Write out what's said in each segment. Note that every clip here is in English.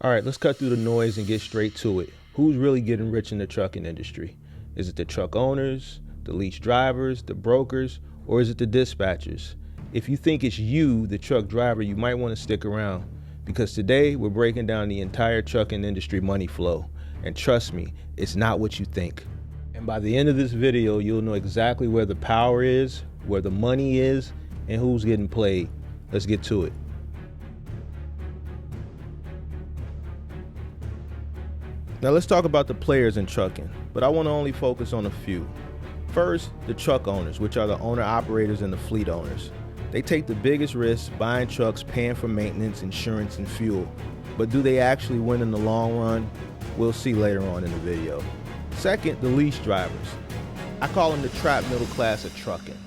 All right, let's cut through the noise and get straight to it. Who's really getting rich in the trucking industry? Is it the truck owners, the lease drivers, the brokers, or is it the dispatchers? If you think it's you, the truck driver, you might want to stick around, because today we're breaking down the entire trucking industry money flow. And trust me, it's not what you think. And by the end of this video, you'll know exactly where the power is, where the money is, and who's getting played. Let's get to it. Now let's talk about the players in trucking, but I want to only focus on a few. First, the truck owners, which are the owner-operators and the fleet owners. They take the biggest risks buying trucks, paying for maintenance, insurance, and fuel. But do they actually win in the long run? We'll see later on in the video. Second, the lease drivers. I call them the trapped middle class of trucking.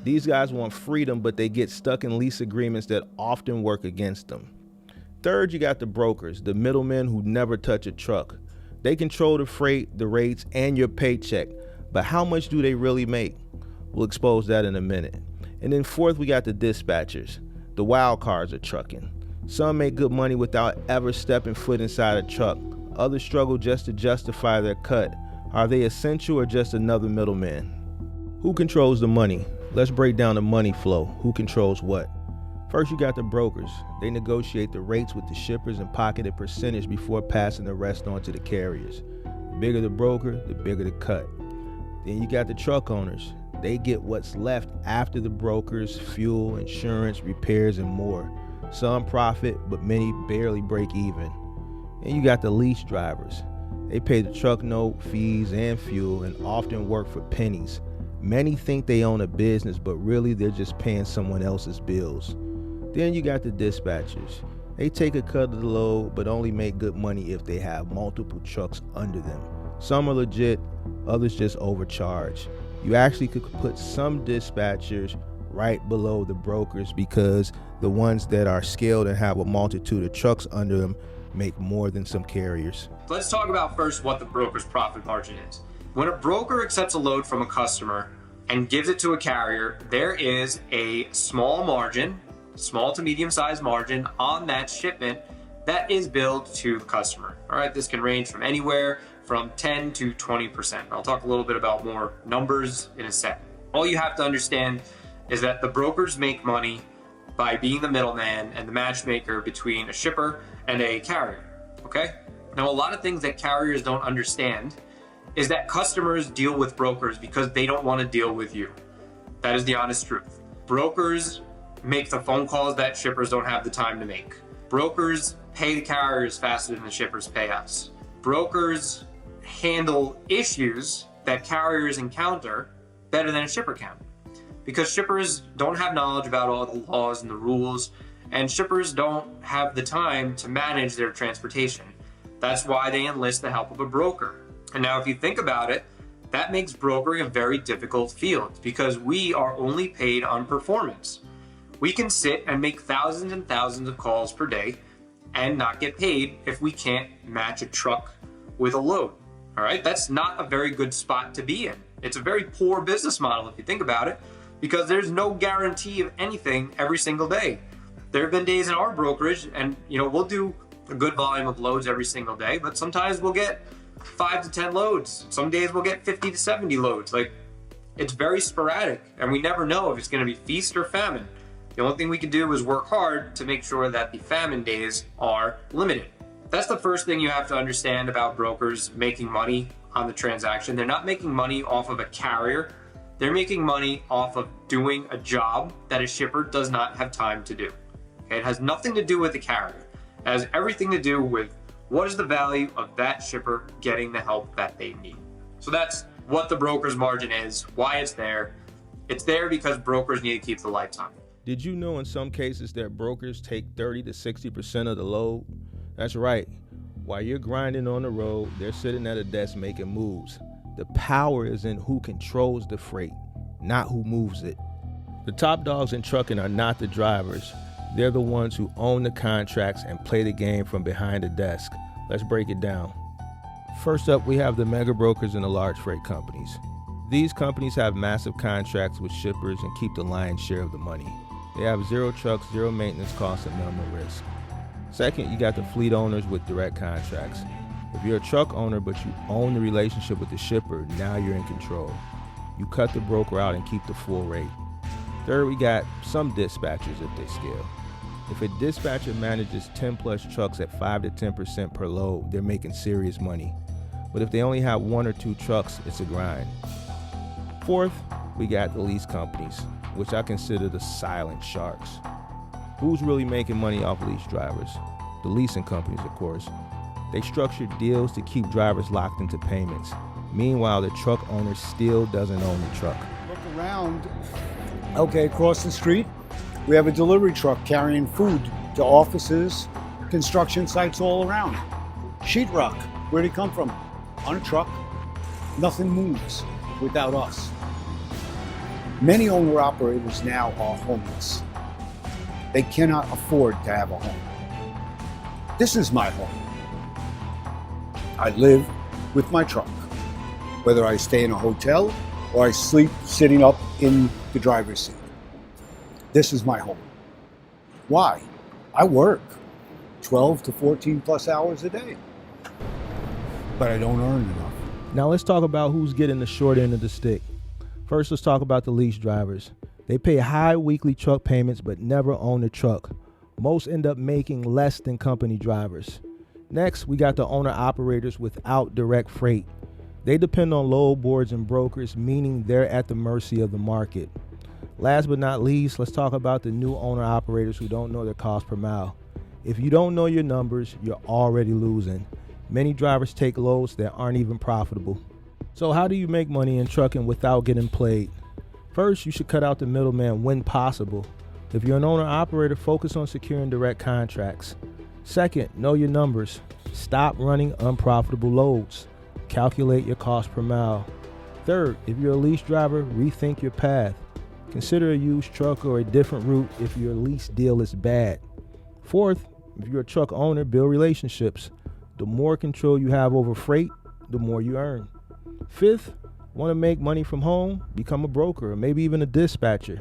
These guys want freedom, but they get stuck in lease agreements that often work against them. Third, you got the brokers, the middlemen who never touch a truck. They control the freight, the rates, and your paycheck, but how much do they really make? We'll expose that in a minute. And then fourth, we got the dispatchers, the wild cards of trucking. Some make good money without ever stepping foot inside a truck. Others struggle just to justify their cut. Are they essential or just another middleman? Who controls the money? Let's break down the money flow. Who controls what? First, you got the brokers. They negotiate the rates with the shippers and pocket a percentage before passing the rest on to the carriers. The bigger the broker, the bigger the cut. Then you got the truck owners. They get what's left after the brokers, fuel, insurance, repairs, and more. Some profit, but many barely break even. And you got the lease drivers. They pay the truck note, fees, and fuel, and often work for pennies. Many think they own a business, but really they're just paying someone else's bills. Then you got the dispatchers. They take a cut of the load, but only make good money if they have multiple trucks under them. Some are legit, others just overcharge. You actually could put some dispatchers right below the brokers, because the ones that are scaled and have a multitude of trucks under them make more than some carriers. Let's talk about first what the broker's profit margin is. When a broker accepts a load from a customer and gives it to a carrier, there is a small margin, small to medium-sized margin on that shipment that is billed to the customer. All right, this can range from anywhere from 10 to 20%. I'll talk a little bit about more numbers in a second. All you have to understand is that the brokers make money by being the middleman and the matchmaker between a shipper and a carrier, okay? Now, a lot of things that carriers don't understand is that customers deal with brokers because they don't want to deal with you. That is the honest truth. Brokers make the phone calls that shippers don't have the time to make. Brokers pay the carriers faster than the shippers pay us. Brokers handle issues that carriers encounter better than a shipper can, because shippers don't have knowledge about all the laws and the rules, and shippers don't have the time to manage their transportation. That's why they enlist the help of a broker. And now if you think about it, that makes brokering a very difficult field, because we are only paid on performance. We can sit and make thousands and thousands of calls per day and not get paid if we can't match a truck with a load. All right, that's not a very good spot to be in. It's a very poor business model if you think about it, because there's no guarantee of anything every single day. There have been days in our brokerage, and we'll do a good volume of loads every single day, but sometimes we'll get 5 to 10 loads. Some days we'll get 50 to 70 loads. Like, it's very sporadic, and we never know if it's going to be feast or famine. The only thing we can do is work hard to make sure that the famine days are limited. That's the first thing you have to understand about brokers making money on the transaction. They're not making money off of a carrier. They're making money off of doing a job that a shipper does not have time to do. Okay? It has nothing to do with the carrier. It has everything to do with what is the value of that shipper getting the help that they need. So that's what the broker's margin is, why it's there. It's there because brokers need to keep the lights on. Did you know in some cases that brokers take 30 to 60% of the load? That's right. While you're grinding on the road, they're sitting at a desk making moves. The power is in who controls the freight, not who moves it. The top dogs in trucking are not the drivers. They're the ones who own the contracts and play the game from behind the desk. Let's break it down. First up, we have the mega brokers and the large freight companies. These companies have massive contracts with shippers and keep the lion's share of the money. They have zero trucks, zero maintenance costs, and minimal risk. Second, you got the fleet owners with direct contracts. If you're a truck owner but you own the relationship with the shipper, now you're in control. You cut the broker out and keep the full rate. Third, we got some dispatchers if they scale. If a dispatcher manages 10 plus trucks at 5 to 10% per load, they're making serious money. But if they only have 1 or 2 trucks, it's a grind. Fourth, we got the lease companies, which I consider the silent sharks. Who's really making money off lease drivers? The leasing companies, of course. They structure deals to keep drivers locked into payments. Meanwhile, the truck owner still doesn't own the truck. Look around. Okay, across the street, we have a delivery truck carrying food to offices, construction sites all around. Sheetrock, where'd it come from? On a truck. Nothing moves without us. Many owner-operators now are homeless. They cannot afford to have a home. This is my home. I live with my truck, whether I stay in a hotel or I sleep sitting up in the driver's seat. This is my home. Why? I work 12 to 14 plus hours a day, but I don't earn enough. Now let's talk about who's getting the short end of the stick. First, let's talk about the lease drivers. They pay high weekly truck payments but never own a truck. Most end up making less than company drivers. Next, we got the owner-operators without direct freight. They depend on load boards and brokers, meaning they're at the mercy of the market. Last but not least, let's talk about the new owner-operators who don't know their cost per mile. If you don't know your numbers, you're already losing. Many drivers take loads that aren't even profitable. So how do you make money in trucking without getting played? First, you should cut out the middleman when possible. If you're an owner-operator, focus on securing direct contracts. Second, know your numbers. Stop running unprofitable loads. Calculate your cost per mile. Third, if you're a lease driver, rethink your path. Consider a used truck or a different route if your lease deal is bad. Fourth, if you're a truck owner, build relationships. The more control you have over freight, the more you earn. Fifth, want to make money from home? Become a broker or maybe even a dispatcher.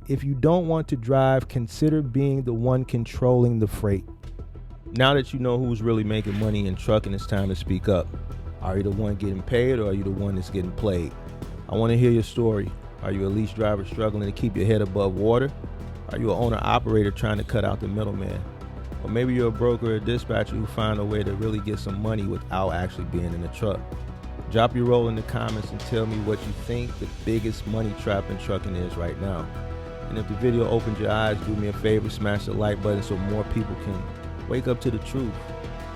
If you don't want to drive, consider being the one controlling the freight. Now that you know who's really making money in trucking, it's time to speak up. Are you the one getting paid or are you the one that's getting played? I want to hear your story. Are you a lease driver struggling to keep your head above water? Are you an owner-operator trying to cut out the middleman? Or maybe you're a broker or a dispatcher who find a way to really get some money without actually being in the truck. Drop your role in the comments and tell me what you think the biggest money trap in trucking is right now. And if the video opened your eyes, do me a favor, smash the like button so more people can wake up to the truth.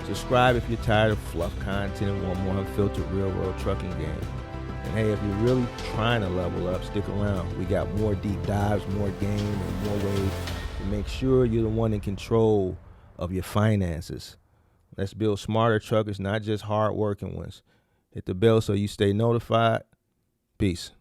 Subscribe if you're tired of fluff content and want more unfiltered real-world trucking game. And hey, if you're really trying to level up, stick around. We got more deep dives, more game, and more ways to make sure you're the one in control of your finances. Let's build smarter truckers, not just hard-working ones. Hit the bell so you stay notified. Peace.